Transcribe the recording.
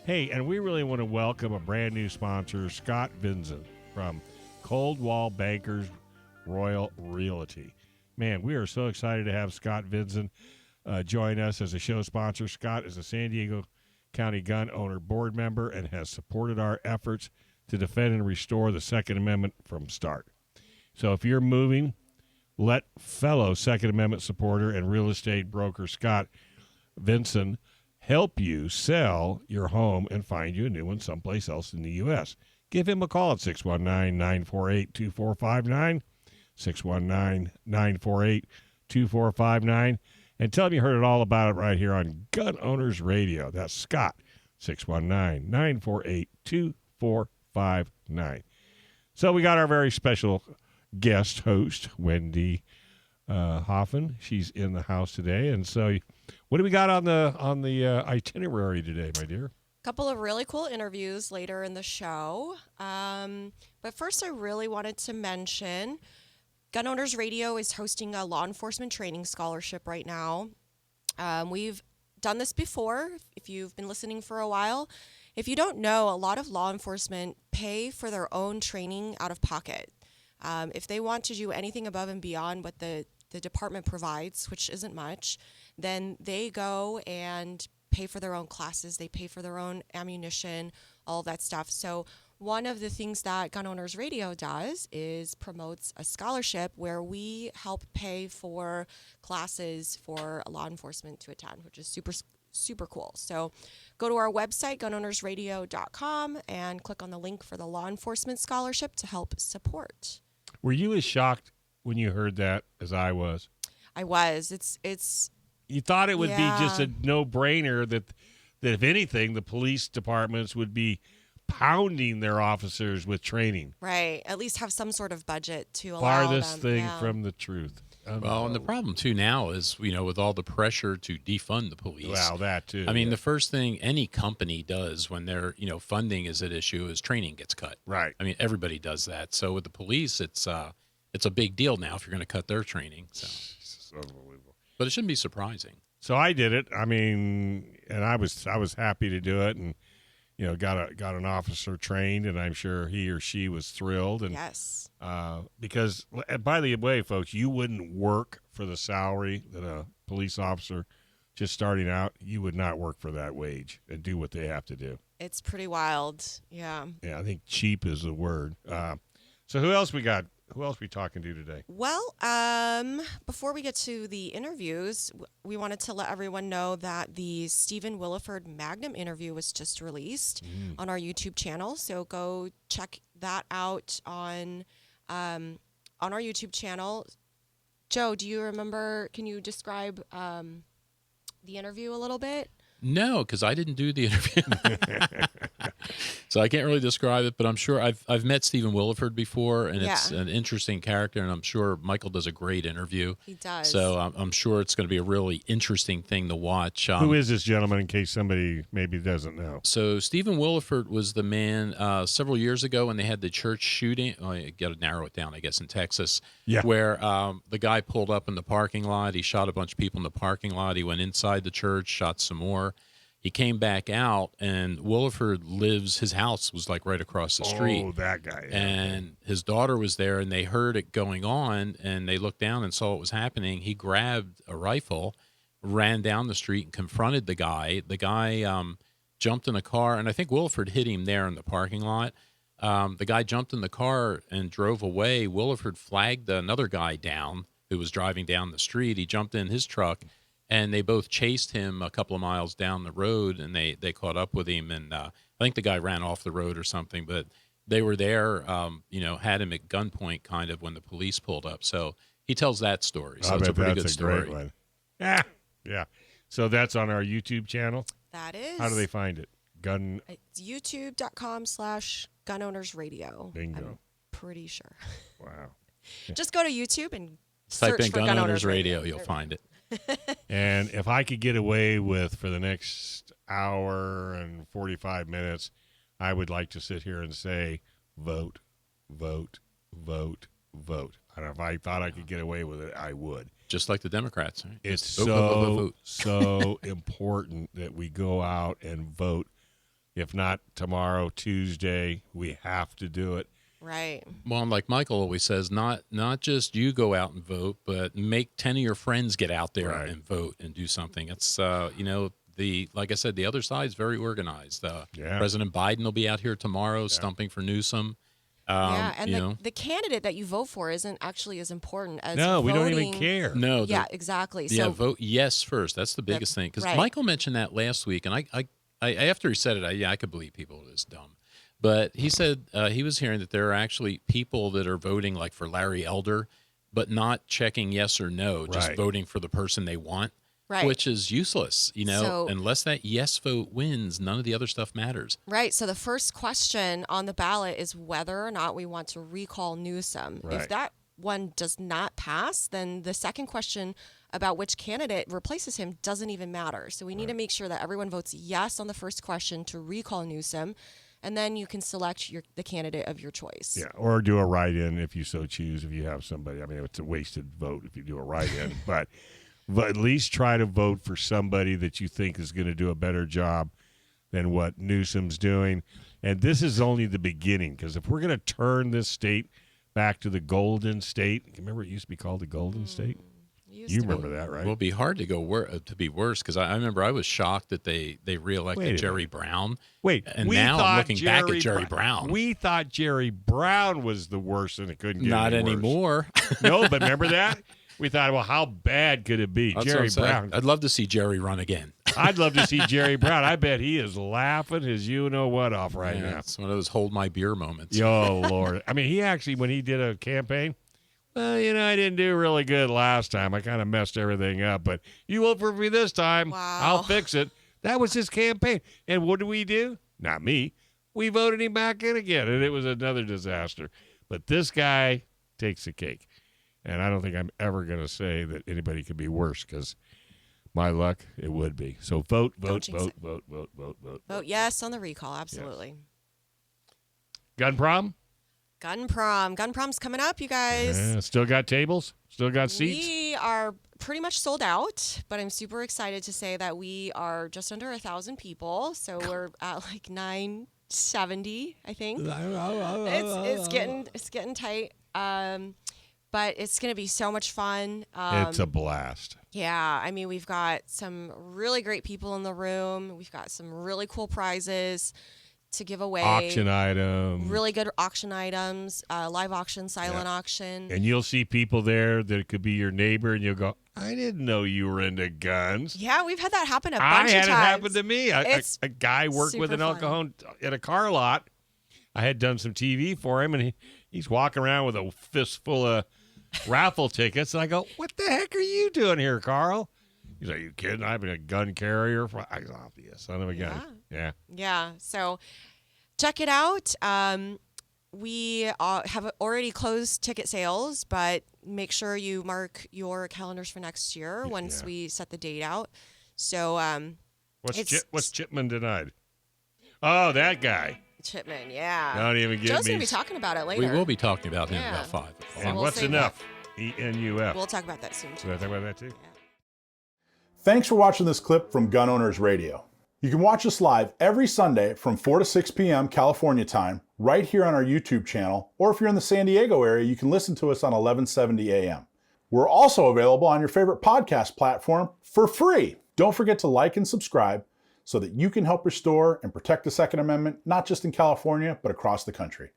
Hey, and we really want to welcome a brand new sponsor, Scott Vinson from Coldwell Bankers Royal Realty. Man, we are so excited to have Scott Vinson join us as a show sponsor. Scott is a San Diego County Gun Owner board member and has supported our efforts to defend and restore the Second Amendment from start. So if you're moving, let fellow Second Amendment supporter and real estate broker Scott Vinson help you sell your home and find you a new one someplace else in the U.S. Give him a call at 619-948-2459, 619-948-2459, and tell him you heard it all about it right here on Gun Owners Radio. That's Scott, 619-948-2459. So we got our very special guest host, Wendy Hauffen. She's in the house today, and so what do we got on the itinerary today, my dear? Couple of really cool interviews later in the show. But first, I really wanted to mention Gun Owners Radio is hosting a law enforcement training scholarship right now. We've done this before, if you've been listening for a while. If you don't know, a lot of law enforcement pay for their own training out of pocket. If they want to do anything above and beyond what the department provides, which isn't much, then they go and pay for their own classes, they pay for their own ammunition, all that stuff. So one of the things that Gun Owners Radio does is promotes a scholarship where we help pay for classes for law enforcement to attend, which is super cool. So go to our website, gunownersradio.com, and click on the link for the law enforcement scholarship to help support. Were you as shocked when you heard that as I was? I was. It's. You thought it would be just a Yeah. no-brainer that if anything, the police departments would be pounding their officers with training. Right. At least have some sort of budget to allow Farthest them. thing Yeah. from the truth. Well, and the problem, too, now is, with all the pressure to defund the police. Well, that, too. I mean, the first thing any company does when their, funding is at issue is training gets cut. Right. I mean, everybody does that. So with the police, it's a big deal now if you're going to cut their training. So. It's unbelievable. But it shouldn't be surprising. So I did it. I mean, and I was happy to do it, and got an officer trained, and I'm sure he or she was thrilled. And Yes. because, by the way, folks, you wouldn't work for the salary that a police officer just starting out. You would not work for that wage and do what they have to do. It's pretty wild. Yeah. Yeah, I think cheap is the word. So who else we got? Who else we talking to today? Well, before we get to the interviews, we wanted to let everyone know that the Stephen Willeford Magnum interview was just released on our YouTube channel. So go check that out on our YouTube channel. Joe, do you remember? Can you describe the interview a little bit? No, because I didn't do the interview. So I can't really describe it, but I'm sure I've met Stephen Willeford before, and it's an interesting character, and I'm sure Michael does a great interview. He does. So I'm sure it's going to be a really interesting thing to watch. Who is this gentleman, in case somebody maybe doesn't know? So Stephen Willeford was the man several years ago when they had the church shooting. Oh, you got to narrow it down, I guess, in Texas, where the guy pulled up in the parking lot. He shot a bunch of people in the parking lot. He went inside the church, shot some more. He came back out, and Willeford his house was like right across the street. Oh, that guy. Yeah. And his daughter was there, and they heard it going on, and they looked down and saw what was happening. He grabbed a rifle, ran down the street, and confronted the guy. The guy jumped in a car, and I think Willeford hit him there in the parking lot. The guy jumped in the car and drove away. Willeford flagged another guy down who was driving down the street. He jumped in his truck, and they both chased him a couple of miles down the road, and they caught up with him. And I think the guy ran off the road or something, but they were there, had him at gunpoint kind of when the police pulled up. So he tells that story. So it's a pretty good story. Great one. Yeah. So that's on our YouTube channel? That is. How do they find it? It's youtube.com/gunownersradio. Bingo. I'm pretty sure. Wow. Just go to YouTube and Type search in for Gun Owners Radio. You'll There we find it. And if I could get away with, for the next hour and 45 minutes, I would like to sit here and say, vote, vote, vote, vote. And if I thought I could get away with it, I would. Just like the Democrats. Right? It's Vote, vote, vote, vote. so important that we go out and vote If not tomorrow, Tuesday, we have to do it. Right. Well, and like Michael always says, not just you go out and vote, but make 10 of your friends get out there Right. and vote and do something. It's like I said, the other side is very organized. Yeah. President Biden will be out here tomorrow stumping for Newsom. And the candidate that you vote for isn't actually as important as No, we don't voting. even care. No. Yeah, exactly. Yeah, So vote yes first. That's the biggest thing. Because right. Michael mentioned that last week, and I after he said it, I could believe people are this dumb. But he said he was hearing that there are actually people that are voting like for Larry Elder, but not checking yes or no, just Right. voting for the person they want, Right. which is useless. So- Unless that yes vote wins, none of the other stuff matters. Right. So the first question on the ballot is whether or not we want to recall Newsom. Right. If that one does not pass, then the second question about which candidate replaces him doesn't even matter. So we need to make sure that everyone votes yes on the first question to recall Newsom, and then you can select the candidate of your choice. Yeah, or do a write-in if you so choose. If you have somebody, I mean, it's a wasted vote if you do a write-in, but at least try to vote for somebody that you think is going to do a better job than what Newsom's doing. And this is only the beginning, because if we're going to turn this state back to the Golden State, remember it used to be called the Golden State? You remember that, right? Well, it'd be hard to go to be worse, because I remember I was shocked that they reelected Jerry Brown. Wait, and we now thought I'm looking back at Jerry Brown. We thought Jerry Brown was the worst, and it couldn't get Not any worse. anymore. No, but remember that? We thought, well, how bad could it be? That's Jerry what I'm saying. Brown. I'd love to see Jerry run again. I'd love to see Jerry Brown. I bet he is laughing his you-know-what off right now. It's one of those hold my beer moments. Oh, Lord. I mean, he actually, when he did a campaign, well, I didn't do really good last time. I kind of messed everything up, but you vote for me this time. Wow. I'll fix it. That was his campaign. And what did we do? Not me. We voted him back in again, and it was another disaster. But this guy takes the cake. And I don't think I'm ever going to say that anybody could be worse, because my luck, it would be. So vote. Vote yes on the recall. Absolutely. Gun prom? Gun prom. Gun prom's coming up, you guys. Yeah, still got tables? Still got seats? We are pretty much sold out, but I'm super excited to say that we are just under 1,000 people. So we're at like 970, I think. It's getting tight. But it's going to be so much fun. It's a blast. Yeah. I mean, we've got some really great people in the room. We've got some really cool prizes to give away. Auction items. Really good auction items, live auction, silent auction. And you'll see people there that could be your neighbor, and you'll go, I didn't know you were into guns. Yeah, we've had that happen a bunch I of times. had it happen to me. A guy worked with an super El Cajon at a car lot. I had done some TV for him, and he's walking around with a fistful of raffle tickets. And I go, what the heck are you doing here, Carl? He's like, you kidding? I've been a gun carrier. I go, oh, you son of a gun. Yeah. Yeah. So check it out. We have already closed ticket sales, but make sure you mark your calendars for next year once we set the date out. So what's Chipman denied? Oh, that guy. Chipman, yeah. Don't even get Joe's me. going to be talking about it later. We will be talking about him Yeah. about 5 o'clock. And we'll what's save enough? ENUF. We'll talk about that soon, too. Should I talk about that too? Thanks for watching this clip from Gun Owners Radio. You can watch us live every Sunday from 4 to 6 p.m. California time, right here on our YouTube channel, or if you're in the San Diego area, you can listen to us on 1170 a.m. We're also available on your favorite podcast platform for free. Don't forget to like and subscribe so that you can help restore and protect the Second Amendment, not just in California, but across the country.